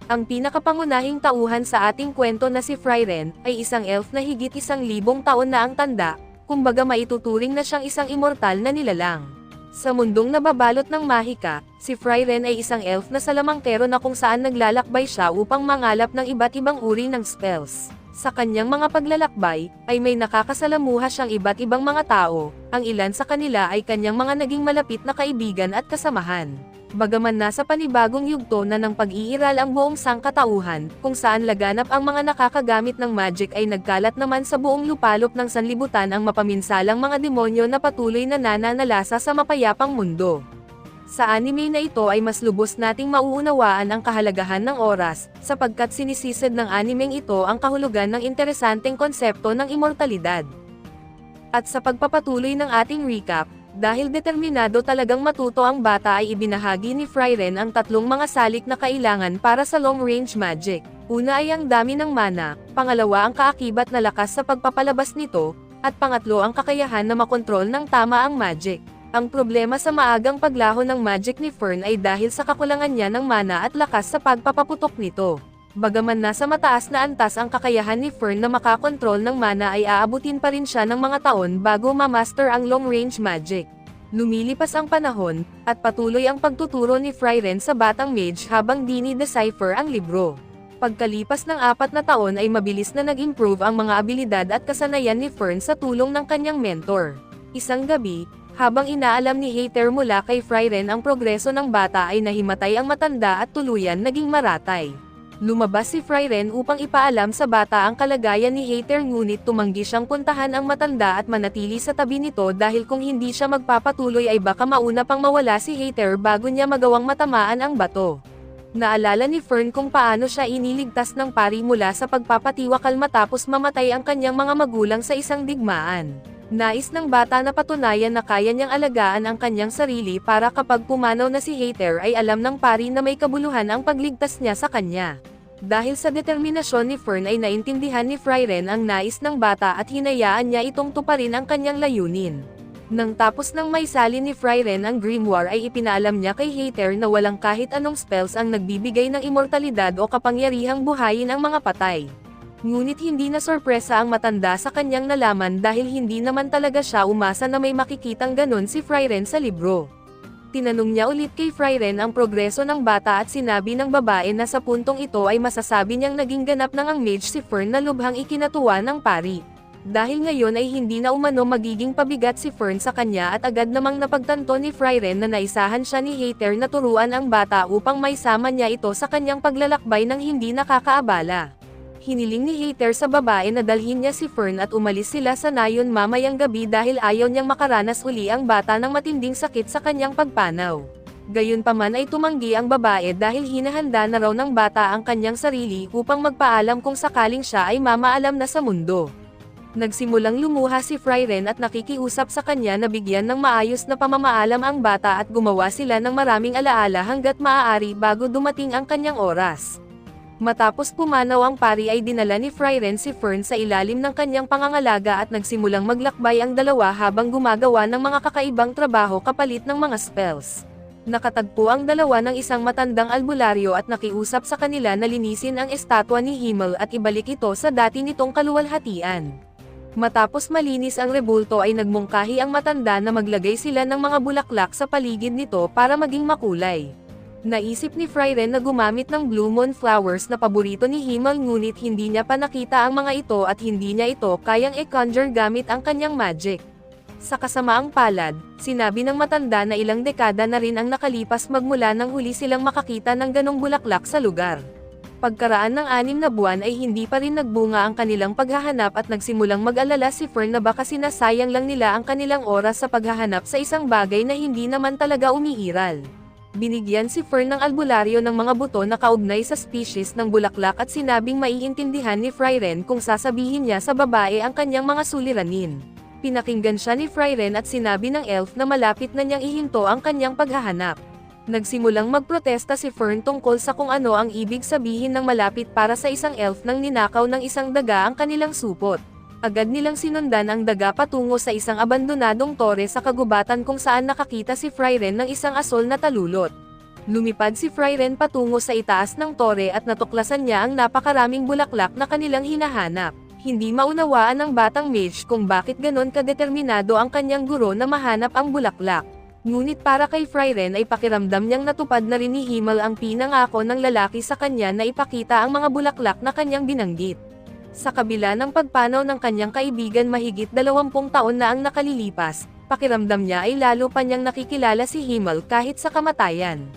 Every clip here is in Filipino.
Ang pinakapangunahing tauhan sa ating kwento na si Frieren, ay isang elf na higit 1,000 taon na ang tanda, kumbaga maituturing na siyang isang immortal na nilalang. Sa mundong nababalot ng mahika, si Frieren ay isang elf na salamangkero na kung saan naglalakbay siya upang mangalap ng iba't ibang uri ng spells. Sa kanyang mga paglalakbay, ay may nakakasalamuha siyang iba't ibang mga tao, ang ilan sa kanila ay kanyang mga naging malapit na kaibigan at kasamahan. Bagaman nasa panibagong yugto na ng pag-iiral ang buong sangkatauhan, kung saan laganap ang mga nakakagamit ng magic ay nagkalat naman sa buong lupalop ng sanlibutan ang mapaminsalang mga demonyo na patuloy na nananalasa sa mapayapang mundo. Sa anime na ito ay mas lubos nating mauunawaan ang kahalagahan ng oras, sapagkat sinisisad ng animeng ito ang kahulugan ng interesanteng konsepto ng immortalidad. At sa pagpapatuloy ng ating recap, dahil determinado talagang matuto ang bata ay ibinahagi ni Frieren ang 3 mga salik na kailangan para sa long-range magic. Una ay ang dami ng mana, pangalawa ang kaakibat na lakas sa pagpapalabas nito, at pangatlo ang kakayahan na makontrol ng tama ang magic. Ang problema sa maagang paglaho ng magic ni Fern ay dahil sa kakulangan niya ng mana at lakas sa pagpapaputok nito. Bagaman nasa mataas na antas ang kakayahan ni Fern na makakontrol ng mana ay aabutin pa rin siya ng mga taon bago ma-master ang long-range magic. Lumilipas ang panahon, at patuloy ang pagtuturo ni Frieren sa batang mage habang dini-decipher ang libro. Pagkalipas ng 4 na taon ay mabilis na nag-improve ang mga abilidad at kasanayan ni Fern sa tulong ng kanyang mentor. Isang gabi, habang inaalam ni Hater mula kay Frieren ang progreso ng bata ay nahimatay ang matanda at tuluyan naging maratay. Lumabas si Frieren upang ipaalam sa bata ang kalagayan ni Hater ngunit tumanggi siyang puntahan ang matanda at manatili sa tabi nito dahil kung hindi siya magpapatuloy ay baka mauna pang mawala si Hater bago niya magawang matamaan ang bato. Naalala ni Fern kung paano siya iniligtas ng pari mula sa pagpapatiwakal matapos mamatay ang kanyang mga magulang sa isang digmaan. Nais ng bata na patunayan na kaya niyang alagaan ang kanyang sarili para kapag pumanaw na si Hater ay alam ng pari na may kabuluhan ang pagligtas niya sa kanya. Dahil sa determinasyon ni Fern ay naintindihan ni Frieren ang nais ng bata at hinayaan niya itong tuparin ang kanyang layunin. Nang tapos ng maisalin ni Frieren ang grimoire ay ipinaalam niya kay Hater na walang kahit anong spells ang nagbibigay ng immortalidad o kapangyarihang buhayin ang mga patay. Ngunit hindi na sorpresa ang matanda sa kanyang nalaman dahil hindi naman talaga siya umasa na may makikitang ganon si Frieren sa libro. Tinanong niya ulit kay Frieren ang progreso ng bata at sinabi ng babae na sa puntong ito ay masasabi niyang naging ganap ng ang mage si Fern na lubhang ikinatuwa ng pari. Dahil ngayon ay hindi na umano magiging pabigat si Fern sa kanya at agad namang napagtanto ni Frieren na naisahan siya ni Hater na turuan ang bata upang maisama niya ito sa kanyang paglalakbay ng hindi nakakaabala. Hiniling ni Hater sa babae na dalhin niya si Fern at umalis sila sa nayon mamayang gabi dahil ayaw niyang makaranas uli ang bata ng matinding sakit sa kanyang pagpanaw. Gayunpaman ay tumanggi ang babae dahil hinahanda na raw ng bata ang kanyang sarili upang magpaalam kung sakaling siya ay mamaalam na sa mundo. Nagsimulang lumuha si Frieren at nakikiusap sa kanya na bigyan ng maayos na pamamaalam ang bata at gumawa sila ng maraming alaala hanggat maaari bago dumating ang kanyang oras. Matapos pumanaw ang pari ay dinala ni Frieren si Fern sa ilalim ng kanyang pangangalaga at nagsimulang maglakbay ang dalawa habang gumagawa ng mga kakaibang trabaho kapalit ng mga spells. Nakatagpo ang dalawa ng isang matandang albularyo at nakiusap sa kanila na linisin ang estatwa ni Himmel at ibalik ito sa dati nitong kaluwalhatian. Matapos malinis ang rebulto ay nagmungkahi ang matanda na maglagay sila ng mga bulaklak sa paligid nito para maging makulay. Naisip ni Frieren na gumamit ng Blue Moon Flowers na paborito ni Himmel ngunit hindi niya pa nakita ang mga ito at hindi niya ito kayang i-conjure gamit ang kanyang magic. Sa kasamaang palad, sinabi ng matanda na ilang dekada na rin ang nakalipas magmula nang huli silang makakita ng ganong bulaklak sa lugar. Pagkaraan ng 6 na buwan ay hindi pa rin nagbunga ang kanilang paghahanap at nagsimulang mag-alala si Fern na baka sinasayang lang nila ang kanilang oras sa paghahanap sa isang bagay na hindi naman talaga umiiral. Binigyan si Fern ng albularyo ng mga buto na kaugnay sa species ng bulaklak at sinabing maiintindihan ni Frieren kung sasabihin niya sa babae ang kanyang mga suliranin. Pinakinggan siya ni Frieren at sinabi ng elf na malapit na niyang ihinto ang kanyang paghahanap. Nagsimulang magprotesta si Fern tungkol sa kung ano ang ibig sabihin ng malapit para sa isang elf nang ninakaw ng isang daga ang kanilang supot. Agad nilang sinundan ang daga patungo sa isang abandonadong tore sa kagubatan kung saan nakakita si Frieren ng isang asol na talulot. Lumipad si Frieren patungo sa itaas ng tore at natuklasan niya ang napakaraming bulaklak na kanilang hinahanap. Hindi maunawaan ng batang mage kung bakit ganon kadeterminado ang kanyang guro na mahanap ang bulaklak. Ngunit para kay Frieren ay pakiramdam niyang natupad na rin ni Himmel ang pinangako ng lalaki sa kanya na ipakita ang mga bulaklak na kanyang binanggit. Sa kabila ng pagpanaw ng kanyang kaibigan mahigit 20 taon na ang nakalilipas, pakiramdam niya ay lalo pa niyang nakikilala si Himmel kahit sa kamatayan.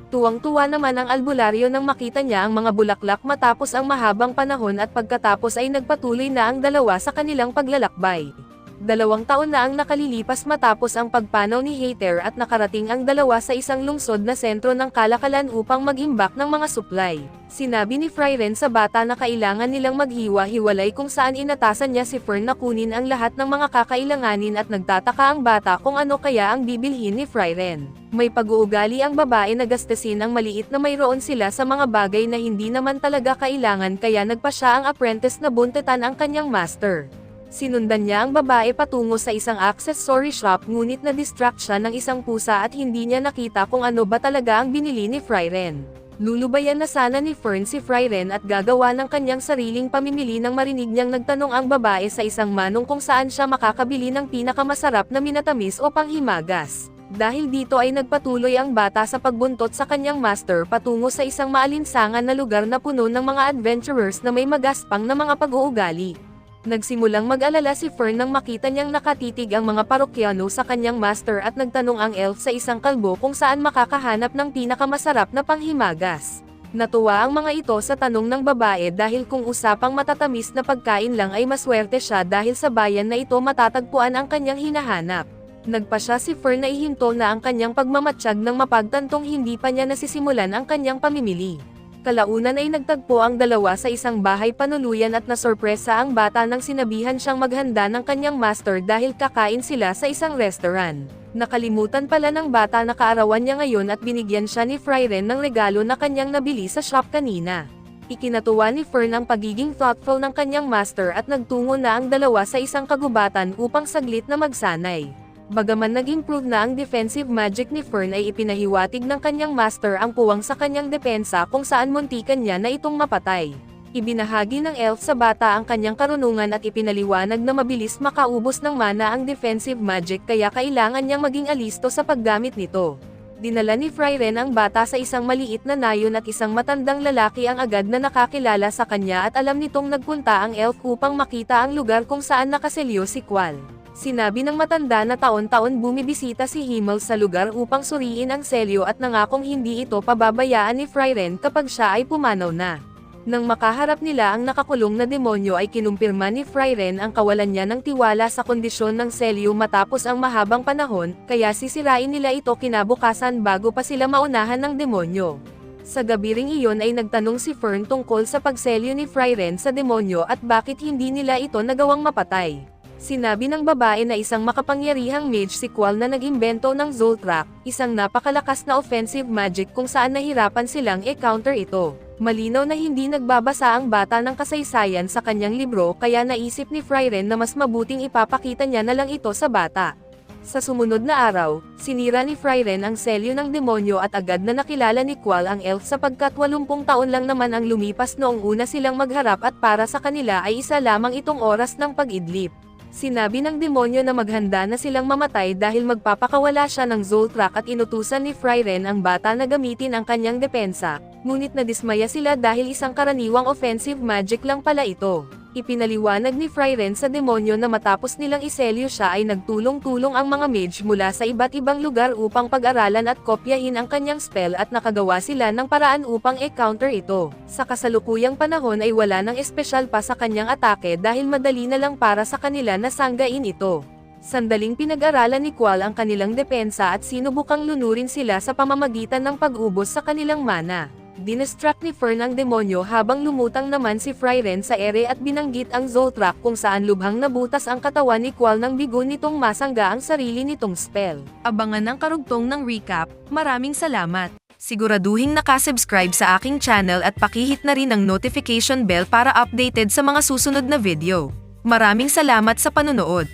Tuwang-tuwa naman ang albularyo nang makita niya ang mga bulaklak matapos ang mahabang panahon at pagkatapos ay nagpatuloy na ang dalawa sa kanilang paglalakbay. 2 taon na ang nakalilipas matapos ang pagpanaw ni Hater at nakarating ang dalawa sa isang lungsod na sentro ng kalakalan upang mag-imbak ng mga supply. Sinabi ni Frieren sa bata na kailangan nilang maghiwa-hiwalay kung saan inatasan niya si Fern na kunin ang lahat ng mga kakailanganin at nagtataka ang bata kung ano kaya ang bibilhin ni Frieren. May pag-uugali ang babae na gastusin ang maliit na mayroon sila sa mga bagay na hindi naman talaga kailangan kaya nagpa siya ang apprentice na buntetan ang kanyang master. Sinundan niya ang babae patungo sa isang accessory shop ngunit na-distract siya ng isang pusa at hindi niya nakita kung ano ba talaga ang binili ni Frieren. Lulubayan na sana ni Fern si Frieren at gagawa ng kanyang sariling pamimili nang marinig niyang nagtanong ang babae sa isang manong kung saan siya makakabili ng pinakamasarap na minatamis o panghimagas. Dahil dito ay nagpatuloy ang bata sa pagbuntot sa kanyang master patungo sa isang maalinsangan na lugar na puno ng mga adventurers na may magaspang na mga pag-uugali. Nagsimulang mag-alala si Fern nang makita niyang nakatitig ang mga parokyano sa kanyang master at nagtanong ang elf sa isang kalbo kung saan makakahanap ng pinakamasarap na panghimagas. Natuwa ang mga ito sa tanong ng babae dahil kung usapang matatamis na pagkain lang ay maswerte siya dahil sa bayan na ito matatagpuan ang kanyang hinahanap. Nagpa siya si Fern na ihinto na ang kanyang pagmamatsyag nang mapagtantong hindi pa niya nasisimulan ang kanyang pamimili. Kalaunan ay nagtagpo ang dalawa sa isang bahay panuluyan at nasorpresa ang bata nang sinabihan siyang maghanda ng kanyang master dahil kakain sila sa isang restaurant. Nakalimutan pala ng bata na kaarawan niya ngayon at binigyan siya ni Frieren ng regalo na kanyang nabili sa shop kanina. Ikinatuwa ni Fern ang pagiging thoughtful ng kanyang master at nagtungo na ang dalawa sa isang kagubatan upang saglit na magsanay. Bagaman nag-improve na ang defensive magic ni Fern ay ipinahiwatig ng kanyang master ang puwang sa kanyang depensa kung saan muntikan niya na itong mapatay. Ibinahagi ng elf sa bata ang kanyang karunungan at ipinaliwanag na mabilis makaubos ng mana ang defensive magic kaya kailangan niyang maging alisto sa paggamit nito. Dinala ni Frieren ang bata sa isang maliit na nayon at isang matandang lalaki ang agad na nakakilala sa kanya at alam nitong nagpunta ang elf upang makita ang lugar kung saan nakaselyo si Qual. Sinabi ng matanda na taon-taon bumibisita si Himmel sa lugar upang suriin ang selyo at nangakong hindi ito pababayaan ni Frieren kapag siya ay pumanaw na. Nang makaharap nila ang nakakulong na demonyo ay kinumpirma ni Frieren ang kawalan niya ng tiwala sa kondisyon ng selyo matapos ang mahabang panahon, kaya sisirain nila ito kinabukasan bago pa sila maunahan ng demonyo. Sa gabi ring iyon ay nagtanong si Fern tungkol sa pagselyo ni Frieren sa demonyo at bakit hindi nila ito nagawang mapatay. Sinabi ng babae na isang makapangyarihang mage si Qual na nag-imbento ng Zoltrak, isang napakalakas na offensive magic kung saan nahirapan silang i-counter ito. Malinaw na hindi nagbabasa ang bata ng kasaysayan sa kanyang libro kaya naisip ni Frieren na mas mabuting ipapakita niya na lang ito sa bata. Sa sumunod na araw, sinira ni Frieren ang selyo ng demonyo at agad na nakilala ni Qual ang elf sapagkat 80 taon lang naman ang lumipas noong una silang magharap at para sa kanila ay isa lamang itong oras ng pag-idlip. Sinabi ng demonyo na maghanda na silang mamatay dahil magpapakawala siya ng Zoltrak at inutusan ni Frieren ang bata na gamitin ang kanyang depensa, ngunit nadismaya sila dahil isang karaniwang offensive magic lang pala ito. Ipinaliwanag ni Frieren sa demonyo na matapos nilang iselyo siya ay nagtulong-tulong ang mga mage mula sa iba't ibang lugar upang pag-aralan at kopyahin ang kanyang spell at nakagawa sila ng paraan upang i-counter ito. Sa kasalukuyang panahon ay wala nang espesyal pa sa kanyang atake dahil madali na lang para sa kanila na sanggain ito. Sandaling pinag-aralan ni Qual ang kanilang depensa at sinubukang lunurin sila sa pamamagitan ng pag-ubos sa kanilang mana. Dinestruct ni Fern ang demonyo habang lumutang naman si Frieren sa ere at binanggit ang Zoltrak kung saan lubhang nabutas ang katawan ni Qual nang bigo nitong masangga ang sarili nitong spell. Abangan ang karugtong ng recap. Maraming salamat! Siguraduhing nakasubscribe sa aking channel at pakihit na rin ang notification bell para updated sa mga susunod na video. Maraming salamat sa panonood!